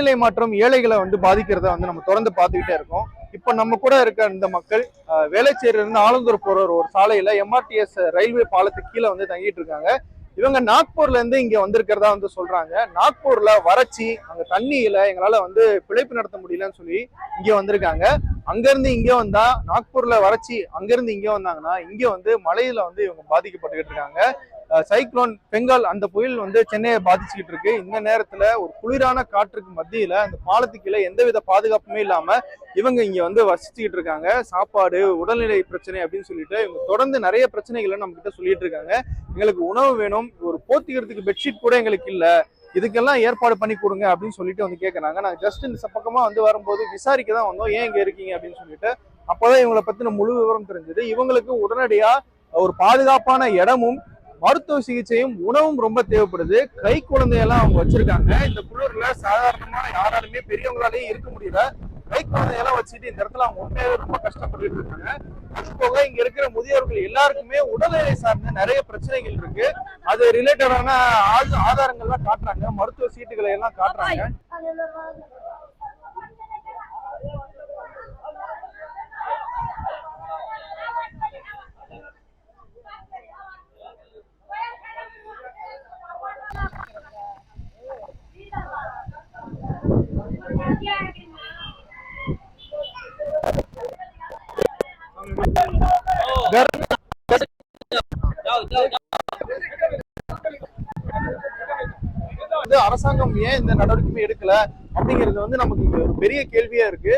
காலநிலை மாற்றம் ஏழைகளை வந்து பாதிக்கிறத வந்து நம்ம தொடர்ந்து பார்த்துக்கிட்டே இருக்கோம். இப்ப நம்ம கூட இருக்க இந்த மக்கள் வேளச்சேரியில இருந்து ஆலந்தூர் போற ஒரு சாலையில எம்ஆர்டிஎஸ் ரயில்வே பாலத்துக்கு கீழே வந்து தங்கிட்டு இருக்காங்க. இவங்க நாக்பூர்ல இருந்து இங்க வந்திருக்கிறதா வந்து சொல்றாங்க. நாக்பூர்ல வறட்சி, அங்க தண்ணி இல்ல, எங்களால வந்து பிழைப்பு நடத்த முடியலன்னு சொல்லி இங்க வந்திருக்காங்க. அங்க இருந்து இங்க வந்தா நாக்பூர்ல வறட்சி, அங்க இருந்து இங்க வந்தாங்கன்னா இங்க வந்து மழையில வந்து இவங்க பாதிக்கப்பட்டுக்கிட்டு இருக்காங்க. சைக்ளோன் பெங்கால் அந்த புயல் வந்து சென்னையை பாதிச்சுக்கிட்டு இருக்கு. இந்த நேரத்துல ஒரு குளிரான காற்றுக்கு மத்தியில அந்த பாலத்துக்குள்ள எந்தவித பாதுகாப்புமே இல்லாம இவங்க இங்க வந்து வசிச்சுக்கிட்டு இருக்காங்க. சாப்பாடு, உடல்நிலை பிரச்சனை அப்படின்னு சொல்லிட்டு இவங்க தொடர்ந்து நிறைய பிரச்சனைகளை நம்ம கிட்ட சொல்லிட்டு இருக்காங்க. எங்களுக்கு உணவு வேணும், ஒரு போத்திக்கிறதுக்கு பெட்ஷீட் கூட எங்களுக்கு இல்ல, இதுக்கெல்லாம் ஏற்பாடு பண்ணி கொடுங்க அப்படின்னு சொல்லிட்டு வந்து கேட்கறாங்க. நாங்க ஜஸ்ட் இந்த பக்கமா வந்து வரும்போது விசாரிக்க தான் வந்தோம், ஏன் இங்க இருக்கீங்க அப்படின்னு சொல்லிட்டு. அப்போதான் இவங்களை பத்தின முழு விவரம் தெரிஞ்சது. இவங்களுக்கு உடனடியா ஒரு பாதுகாப்பான இடமும் மருத்துவ சிகிச்சையும் உணவும் ரொம்ப தேவைப்படுது. கை குழந்தையெல்லாம் அவங்க வச்சிருக்காங்க. இந்த குளிர்ல சாதாரணமா யாராலுமே பெரியவங்களாலேயே இருக்க முடியல. கை குழந்தையெல்லாம் வச்சுட்டு இந்த இடத்துல அவங்க உண்மையாவே ரொம்ப கஷ்டப்பட்டு இருக்காங்க. அது போக இங்க இருக்கிற முதியோர்கள் எல்லாருக்குமே உடல்நிலை சார்ந்த நிறைய பிரச்சனைகள் இருக்கு. அது ரிலேட்டடான ஆதாரங்கள்லாம் காட்டுறாங்க, மருத்துவ சீட்டுகளை எல்லாம் காட்டுறாங்க. அரசாங்கம் ஏன் இந்த நடவடிக்கையுமே எடுக்கல அப்படிங்கிறது வந்து நமக்கு ஒரு பெரிய கேள்வியா இருக்கு.